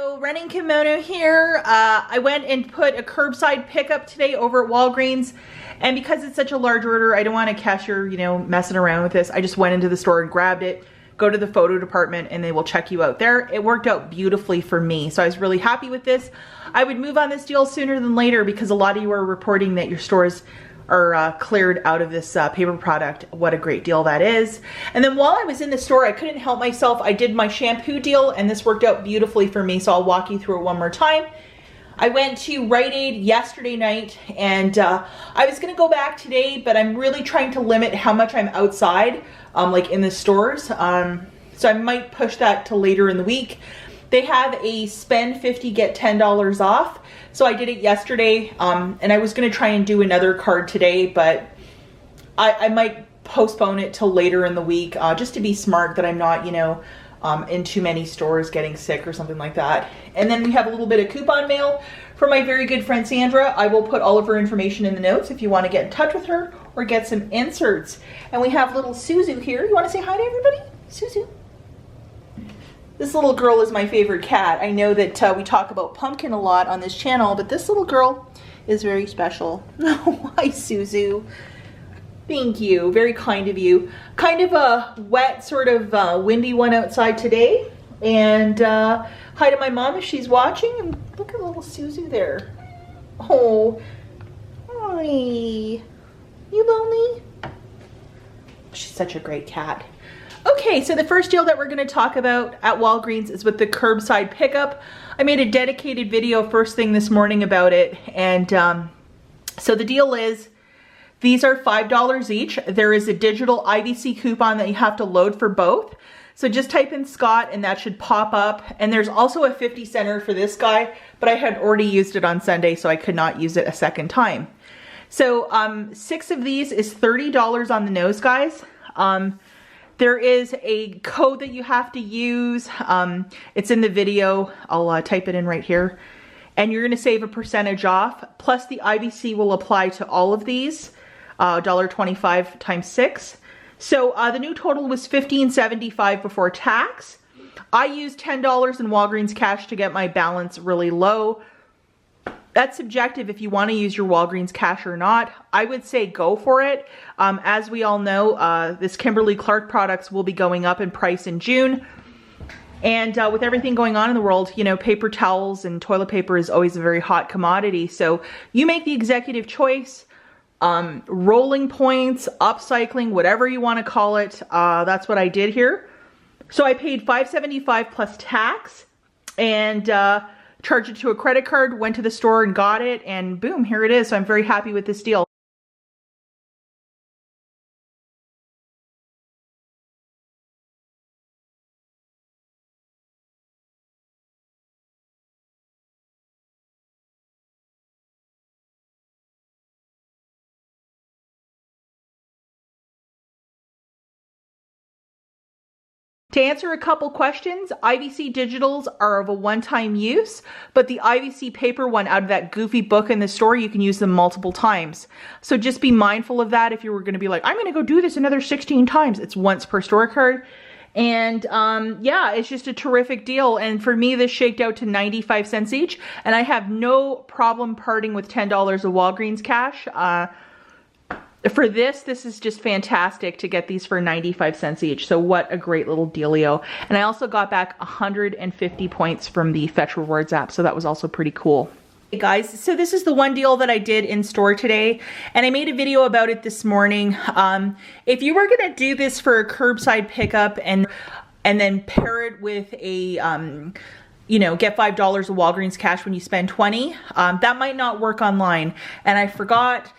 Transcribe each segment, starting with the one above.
So running Kimono here. I went and put a curbside pickup today over at Walgreens, and because it's such a large order, I don't want a cashier, you know, messing around with this. I just went into the store and grabbed it, go to the photo department, and they will check you out there. It worked out beautifully for me, so I was really happy with this. I would move on this deal sooner than later because a lot of you are reporting that your stores are cleared out of this paper product. What a great deal that is. And then while I was in the store, I couldn't help myself. I did my shampoo deal, and this worked out beautifully for me, so I'll walk you through it one more time. I went to Rite Aid yesterday night, and I was gonna go back today, but I'm really trying to limit how much I'm outside, like in the stores. So I might push that to later in the week. They have a spend 50, get $10 off. So I did it yesterday, and I was gonna try and do another card today, but I might postpone it till later in the week, just to be smart that I'm not, you know, in too many stores getting sick or something like that. And then we have a little bit of coupon mail from my very good friend Sandra. I will put all of her information in the notes if you want to get in touch with her or get some inserts. And we have little Suzu here. You want to say hi to everybody? Suzu. This little girl is my favorite cat. I know that we talk about Pumpkin a lot on this channel, but this little girl is very special. Hi, Suzu. Thank you, very kind of you. Kind of a wet, sort of windy one outside today. And hi to my mom if she's watching. And look at little Suzu there. Oh, hi. You lonely? She's such a great cat. Okay, so the first deal that we're gonna talk about at Walgreens is with the curbside pickup. I made a dedicated video first thing this morning about it. And so the deal is, these are $5 each. There is a digital IBC coupon that you have to load for both. So just type in Scott and that should pop up. And there's also a 50 center for this guy, but I had already used it on Sunday, so I could not use it a second time. So 6 of these is $30 on the nose, guys. There is a code that you have to use. It's in the video. I'll type it in right here. And you're gonna save a percentage off. Plus the IBC will apply to all of these. $1.25 times 6. So the new total was $15.75 before tax. I used $10 in Walgreens cash to get my balance really low. That's subjective if you want to use your Walgreens cash or not. I would say go for it. As we all know, this Kimberly-Clark products will be going up in price in June. And with everything going on in the world, you know, paper towels and toilet paper is always a very hot commodity. So you make the executive choice. Rolling points, upcycling, whatever you want to call it. That's what I did here. So I paid $5.75 plus tax and charged it to a credit card, went to the store and got it, and boom, here it is. So I'm very happy with this deal. To answer a couple questions, IBC digitals are of a one-time use, but the IBC paper one out of that goofy book in the store, you can use them multiple times. So just be mindful of that if you were going to be like, I'm going to go do this another 16 times. It's once per store card. And yeah, it's just a terrific deal. And for me, this shaked out to 95 cents each. And I have no problem parting with $10 of Walgreens cash. For this is just fantastic to get these for 95 cents each. So what a great little dealio. And I also got back 150 points from the Fetch Rewards app. So that was also pretty cool. Hey guys, so this is the one deal that I did in store today, and I made a video about it this morning. If you were gonna do this for a curbside pickup and then pair it with a, you know, get $5 of Walgreens cash when you spend 20, that might not work online. And I forgot,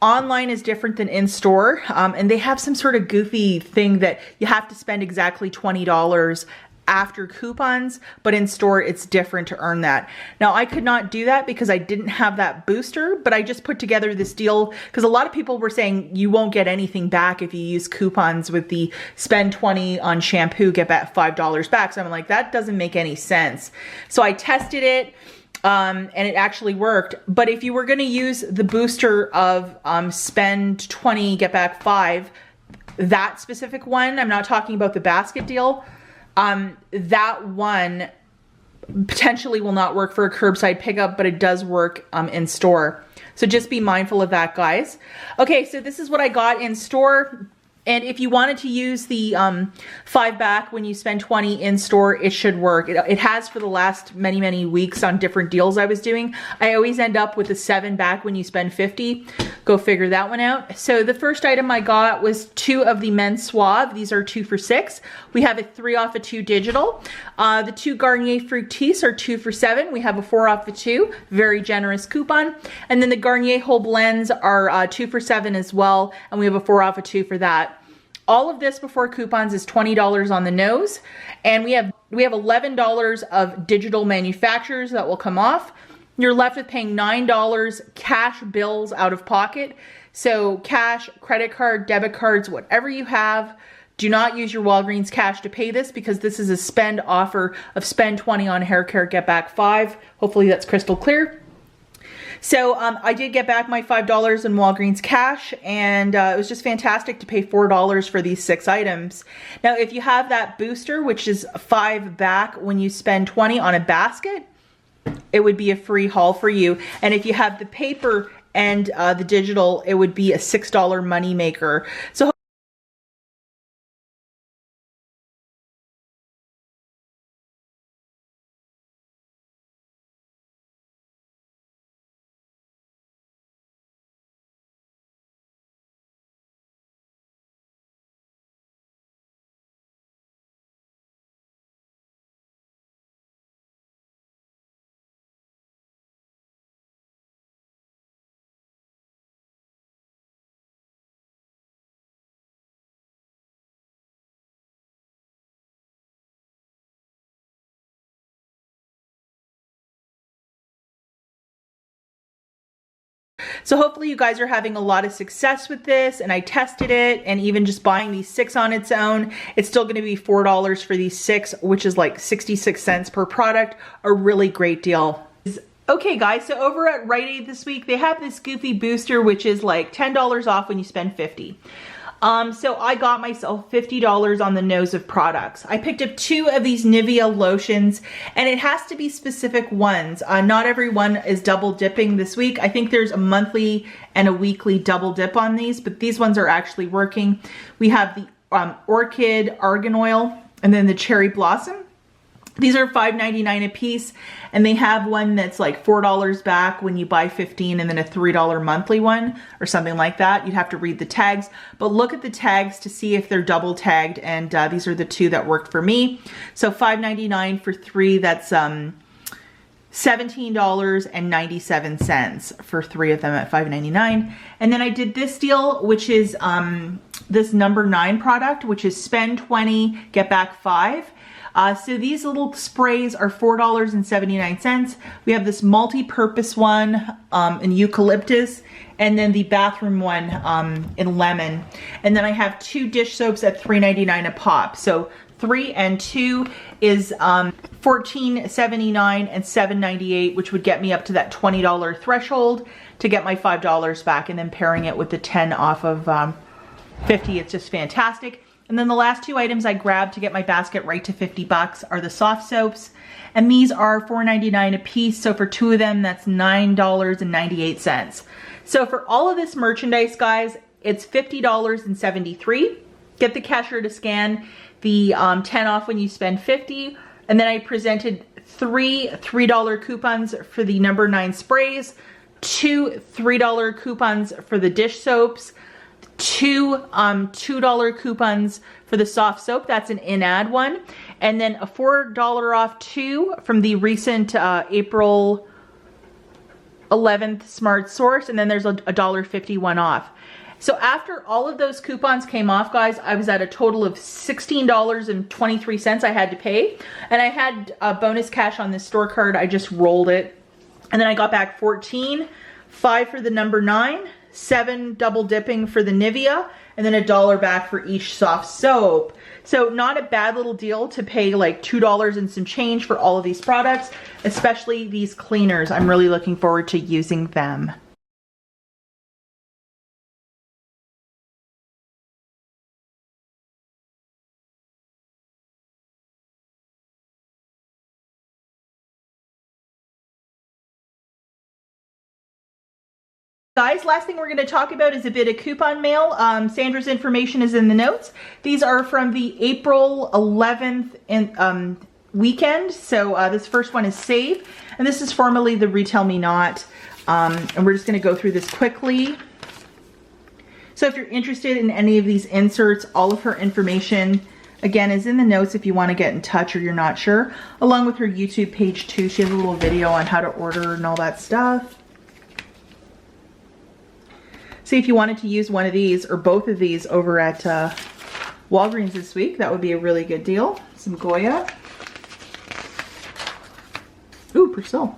online is different than in store, and they have some sort of goofy thing that you have to spend exactly $20 after coupons, but in store it's different to earn that. Now I could not do that because I didn't have that booster, but I just put together this deal because a lot of people were saying you won't get anything back if you use coupons with the spend 20 on shampoo, get back $5 back. So I'm like, that doesn't make any sense. So I tested it. And it actually worked. But if you were going to use the booster of spend 20, get back 5, that specific one, I'm not talking about the basket deal, that one potentially will not work for a curbside pickup, but it does work in store. So just be mindful of that, guys. Okay, so this is what I got in store. And if you wanted to use the 5 back when you spend 20 in store, it should work. It has for the last many, many weeks on different deals I was doing. I always end up with the 7 back when you spend 50. Go figure that one out. So the first item I got was 2 of the Men's Suave. These are 2 for $6. We have a 3 off of 2 digital. The 2 Garnier Fructis are 2 for $7. We have a 4 off of 2. Very generous coupon. And then the Garnier Whole Blends are 2 for $7 as well. And we have a 4 off of 2 for that. All of this before coupons is $20 on the nose, and we have $11 of digital manufacturers that will come off. You're left with paying $9 cash bills out of pocket. So cash, credit card, debit cards, whatever you have. Do not use your Walgreens cash to pay this because this is a spend offer of spend 20 on hair care, get back 5. Hopefully that's crystal clear. So I did get back my $5 in Walgreens cash, and it was just fantastic to pay $4 for these 6 items. Now, if you have that booster, which is 5 back when you spend 20 on a basket, it would be a free haul for you. And if you have the paper and the digital, it would be a $6 money maker. So hopefully you guys are having a lot of success with this, and I tested it, and even just buying these 6 on its own, it's still gonna be $4 for these 6, which is like 66 cents per product, a really great deal. Okay guys, so over at Rite Aid this week, they have this goofy booster, which is like $10 off when you spend 50. So I got myself $50 on the nose of products. I picked up 2 of these Nivea lotions, and it has to be specific ones. Not every one is double dipping this week. I think there's a monthly and a weekly double dip on these, but these ones are actually working. We have the Orchid Argan Oil and then the Cherry Blossom. These are $5.99 a piece, and they have one that's like $4 back when you buy 15 and then a $3 monthly one or something like that. You'd have to read the tags, but look at the tags to see if they're double tagged, and these are the 2 that worked for me. So $5.99 for 3, that's $17.97 for 3 of them at $5.99. And then I did this deal, which is this number 9 product, which is spend 20, get back 5. So these little sprays are $4.79. We have this multi-purpose one in eucalyptus, and then the bathroom one in lemon. And then I have 2 dish soaps at $3.99 a pop. So 3 and 2 is $14.79 and $7.98, which would get me up to that $20 threshold to get my $5 back, and then pairing it with the 10 off of 50, it's just fantastic. And then the last 2 items I grabbed to get my basket right to 50 bucks are the soft soaps. And these are $4.99 a piece. So for 2 of them, that's $9.98. So for all of this merchandise, guys, it's $50.73. Get the cashier to scan the 10 off when you spend 50. And then I presented 3 $3 coupons for the number 9 sprays, 2 $3 coupons for the dish soaps, 2 $2 coupons for the soft soap. That's an in-ad one. And then a $4 off 2 from the recent April 11th Smart Source. And then there's a $1.51 off. So after all of those coupons came off, guys, I was at a total of $16.23 I had to pay. And I had bonus cash on this store card. I just rolled it. And then I got back 14, 5 for the number 9, 7 double dipping for the Nivea, and then $1 back for each soft soap. So not a bad little deal to pay like $2 and some change for all of these products, especially these cleaners. I'm really looking forward to using them. Guys, last thing we're going to talk about is a bit of coupon mail. Sandra's information is in the notes. These are from the April 11th weekend. So this first one is Save, and this is formerly the Retail Me Not. And we're just going to go through this quickly. So if you're interested in any of these inserts, all of her information, again, is in the notes if you want to get in touch or you're not sure. Along with her YouTube page too. She has a little video on how to order and all that stuff. See, if you wanted to use one of these or both of these over at Walgreens this week, that would be a really good deal. Some Goya. Ooh, Persil.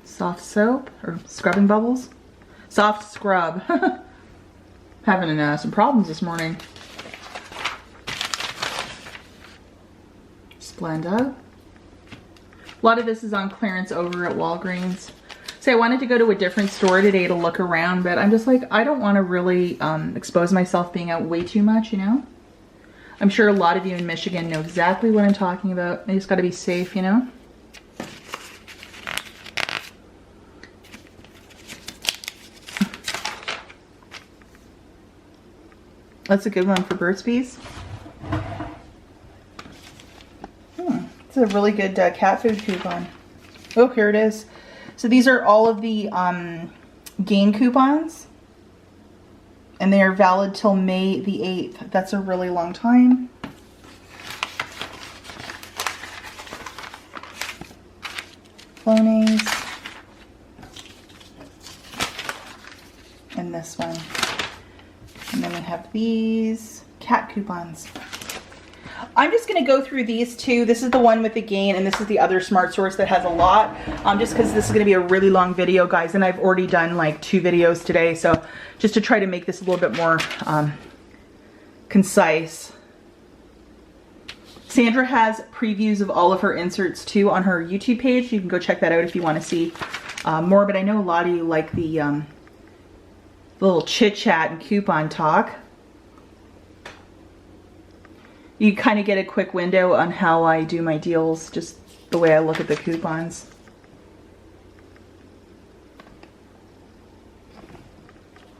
Soft soap or scrubbing bubbles. Soft scrub. Having some problems this morning. Splenda. A lot of this is on clearance over at Walgreens. So I wanted to go to a different store today to look around, but I'm just like, I don't want to really expose myself being out way too much, you know? I'm sure a lot of you in Michigan know exactly what I'm talking about. I just got to be safe, you know? That's a good one for Burt's Bees. It's a really good cat food coupon. Oh, here it is. So these are all of the gain coupons, and they are valid till May the 8th. That's a really long time. Flonase. And this one. And then we have these cat coupons. I'm just going to go through these two. This is the one with the gain, and this is the other Smart Source that has a lot. Just because this is going to be a really long video, guys, and I've already done like 2 videos today. So just to try to make this a little bit more concise. Sandra has previews of all of her inserts too on her YouTube page. You can go check that out if you want to see more. But I know a lot of you like the little chit chat and coupon talk. You kind of get a quick window on how I do my deals, just the way I look at the coupons.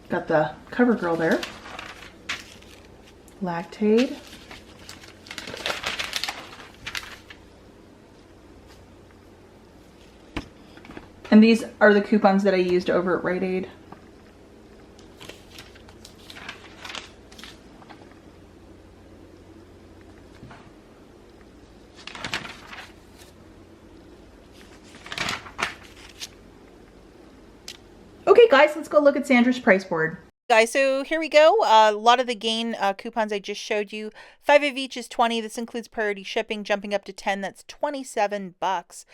Got the CoverGirl there. Lactaid. And these are the coupons that I used over at Rite Aid. Okay guys, let's go look at Sandra's price board. Guys, so here we go. A lot of the gain coupons I just showed you. 5 of each is 20. This includes priority shipping, jumping up to 10. That's $27.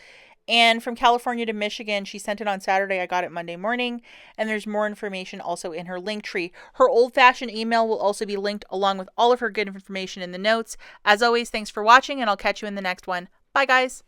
And from California to Michigan, she sent it on Saturday. I got it Monday morning. And there's more information also in her link tree. Her old-fashioned email will also be linked along with all of her good information in the notes. As always, thanks for watching, and I'll catch you in the next one. Bye, guys.